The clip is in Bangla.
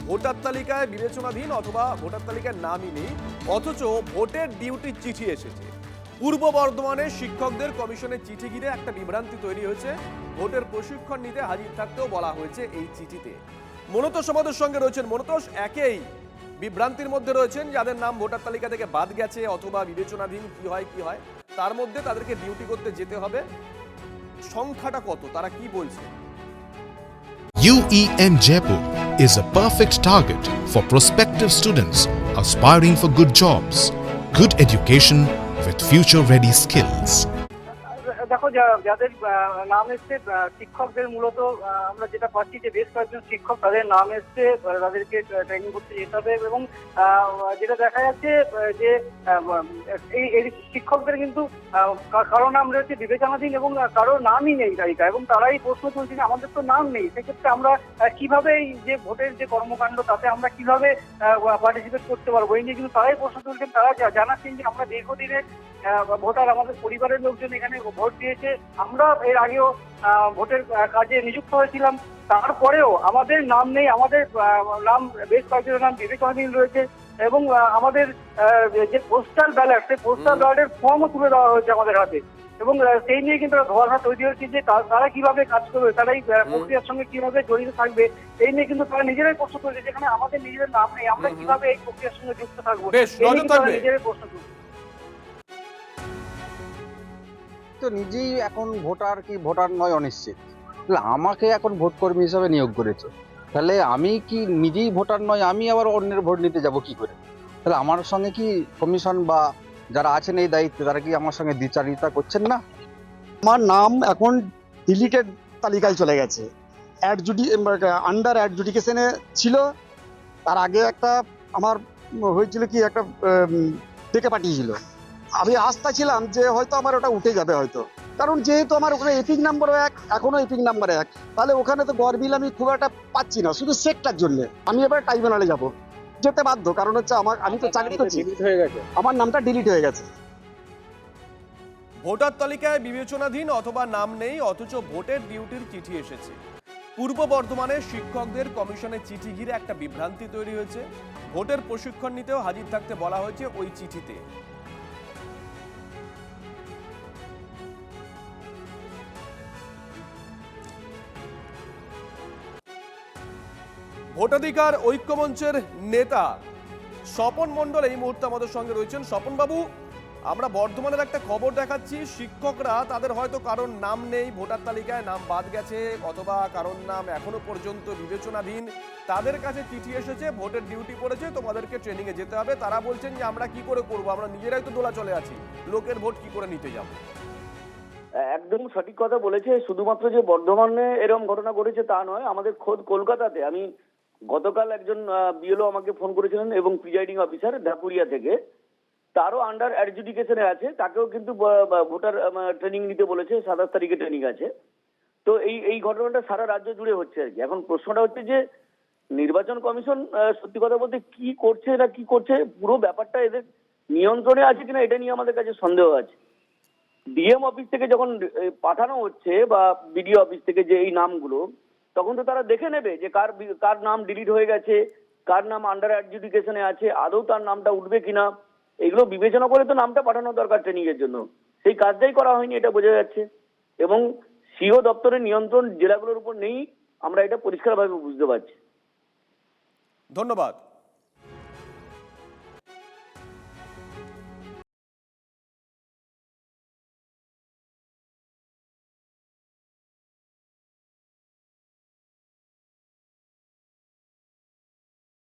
ভোটার তালিকায় বিবেচনাধীন অথবা ভোটার তালিকায় নামই নেই, অথচ ভোটের ডিউটির চিঠি এসেছে। পূর্ব বর্ধমানে শিক্ষকদের কমিশনের চিঠি ঘিরে একটা বিভ্রান্তি তৈরি হয়েছে। ভোটের প্রশিক্ষণ নিতে হাজির থাকতেও বলা হয়েছে এই চিঠিতে। মনোতোষ আমাদের সঙ্গে রয়েছেন। মনোতোষ, একই বিভ্রান্তির মধ্যে রয়েছেন যাদের নাম ভোটার তালিকা থেকে বাদ গেছে অথবা বিবেচনাধীন, কি হয় তার মধ্যে তাদেরকে ডিউটি করতে যেতে হবে। সংখ্যাটা কত, তারা কি বলছে? UEM Jaipur is a perfect target for prospective students aspiring for good jobs, good education with future-ready skills. দেখো, যাদের নাম এসছে শিক্ষকদের, মূলত আমরা যেটা পাচ্ছি যে বেশ কয়েকজন শিক্ষক তাদের নাম এসছে, তাদেরকে ট্রেনিং করতে যেতে হবে। এবং যেটা দেখা যাচ্ছে যে এই শিক্ষকদের কিন্তু কারো নাম রয়েছে বিবেচনাধীন এবং কারো নামই নেই তালিকায়, এবং তারাই প্রশ্ন তুলছে যে আমাদের তো নাম নেই, সেক্ষেত্রে আমরা কিভাবে এই যে ভোটের যে কর্মকাণ্ড তাতে আমরা কিভাবে পার্টিসিপেট করতে পারবো, এই নিয়ে কিন্তু তারাই প্রশ্ন তুলছেন। তারা জানাচ্ছেন যে আমরা দীর্ঘদিনের ভোটার, আমাদের পরিবারের লোকজন এখানে ভোট দিয়েছে, আমরা এর আগেও ভোটের কাজে নিযুক্ত হয়েছিলাম, তারপরেও আমাদের নাম নেই, আমাদের নাম বেশ কয়েকজনের নাম বিবেচনাধীন রয়েছে। এবং আমাদের যে পোস্টাল ব্যালট, সেই পোস্টাল ব্যালটের ফর্মও তুলে দেওয়া হয়েছে আমাদের হাতে, এবং সেই নিয়ে কিন্তু ধোঁয়াশা তৈরি হচ্ছে যে তারা কিভাবে কাজ করবে, তারা এই প্রক্রিয়ার সঙ্গে কিভাবে জড়িত থাকবে, এই নিয়ে কিন্তু তারা নিজেরাই প্রশ্ন তুলছে। যেখানে আমাদের নিজেদের নাম নেই, আমরা কিভাবে এই প্রক্রিয়ার সঙ্গে যুক্ত থাকবো, নিজেরাই প্রশ্ন তুলছে। তো নিজেই এখন ভোটার কি ভোটার নয় অনিশ্চিত, তাহলে আমাকে এখন ভোট কর্মী হিসাবে নিয়োগ করেছে, তাহলে আমি কি নিজেই ভোটার নয়, আমি আবার অন্যের ভোট নিতে যাব কি করে? তাহলে আমার সঙ্গে কি কমিশন বা যারা আছেন এই দায়িত্বে তারা কি আমার সঙ্গে দ্বিচারিতা করছেন না? আমার নাম এখন ডিলিটেড তালিকায় চলে গেছে, আন্ডার অ্যাডজুডিকেশনে ছিল। তার আগে একটা আমার হয়েছিল কি, একটা ডেকে পাঠিয়েছিল। আমি আস্থা ছিলাম যে হয়তো আমার ওটা উঠে যাবে হয়তো, কারণ যেহেতু আমার ওখানে এপিক নাম্বারও এক, এখনো এপিক নাম্বার এক, তাহলে ওখানে তো গড়বিল আমি খুব একটা পাচ্ছি না, শুধু সেটটার জন্য আমি এবার ট্রাইব্যুনালে যাব, যেতে বাধ্য, কারণ হচ্ছে আমি তো চাকরি করছি, আমার নামটা ডিলিট হয়ে গেছে। ভোটার তালিকায় বিবেচনাধীন অথবা নাম নেই, অথচ ভোটের ডিউটির চিঠি এসেছে। পূর্ব বর্ধমানে শিক্ষকদের কমিশনের চিঠি ঘিরে একটা বিভ্রান্তি তৈরি হয়েছে। ভোটের প্রশিক্ষণ নিতেও হাজির থাকতে বলা হয়েছে ওই চিঠিতে। ভোটাধিকার ঐক্যমঞ্চের নেতা স্বপন মণ্ডল এই মুহূর্তে আমাদের সঙ্গে রয়েছেন। স্বপন বাবু, আমরা বর্ধমানের একটা খবর দেখাচ্ছি, শিক্ষকরা তাদের হয়তো কারোর নাম নেই ভোটার তালিকায়, নাম বাদ গেছে, অথবা কারোর নাম এখনো পর্যন্ত বিবেচনাধীন, তাদের কাছে চিঠি এসেছে, ভোটের ডিউটি পড়েছে, তোমাদেরকে ট্রেনিং এ যেতে হবে। তারা বলছেন যে আমরা কি করে করব, আমরা নিজেরাই তো দোলা চলে আছি, লোকের ভোট কি করে নিতে যাব? একদম সঠিক কথা বলেছে। শুধুমাত্র যে বর্ধমানে এরকম ঘটনা ঘটেছে তা নয়, আমাদের খোদ কলকাতাতে আমি গতকাল একজন বিএলও আমাকে ফোন করেছিলেন এবং প্রিজাইডিং অফিসার ঢাকুরিয়া থেকে, তারও আন্ডার অ্যাডজুডিকেশনে আছে, তাকেও কিন্তু ভোটার ট্রেনিং নিতে বলেছে, 27 তারিখে ট্রেনিং আছে। তো এই ঘটনাটা সারা রাজ্য জুড়ে হচ্ছে আর কি। এখন প্রশ্নটা হচ্ছে যে নির্বাচন কমিশন সত্যি কথা বলতে কি করছে না কি করছে, পুরো ব্যাপারটা এদের নিয়ন্ত্রণে আছে কিনা এটা নিয়ে আমাদের কাছে সন্দেহ আছে। ডিএম অফিস থেকে যখন পাঠানো হচ্ছে বা বিডিও অফিস থেকে যে এই নামগুলো, তখন তো তারা দেখে নেবে যে কার নাম ডিলিট হয়ে গেছে, কার নাম আন্ডার অ্যাডজুডিকেশনে আছে, আদৌ তার নামটা উঠবে কিনা, এগুলো বিবেচনা করে তো নামটা পাঠানো দরকার ট্রেনিং এর জন্য। সেই কাজটাই করা হয়নি, এটা বোঝা যাচ্ছে। এবং সিও দপ্তরের নিয়ন্ত্রণ জেলাগুলোর উপর নেই, আমরা এটা পরিষ্কারভাবে বুঝতে পারছি। ধন্যবাদ।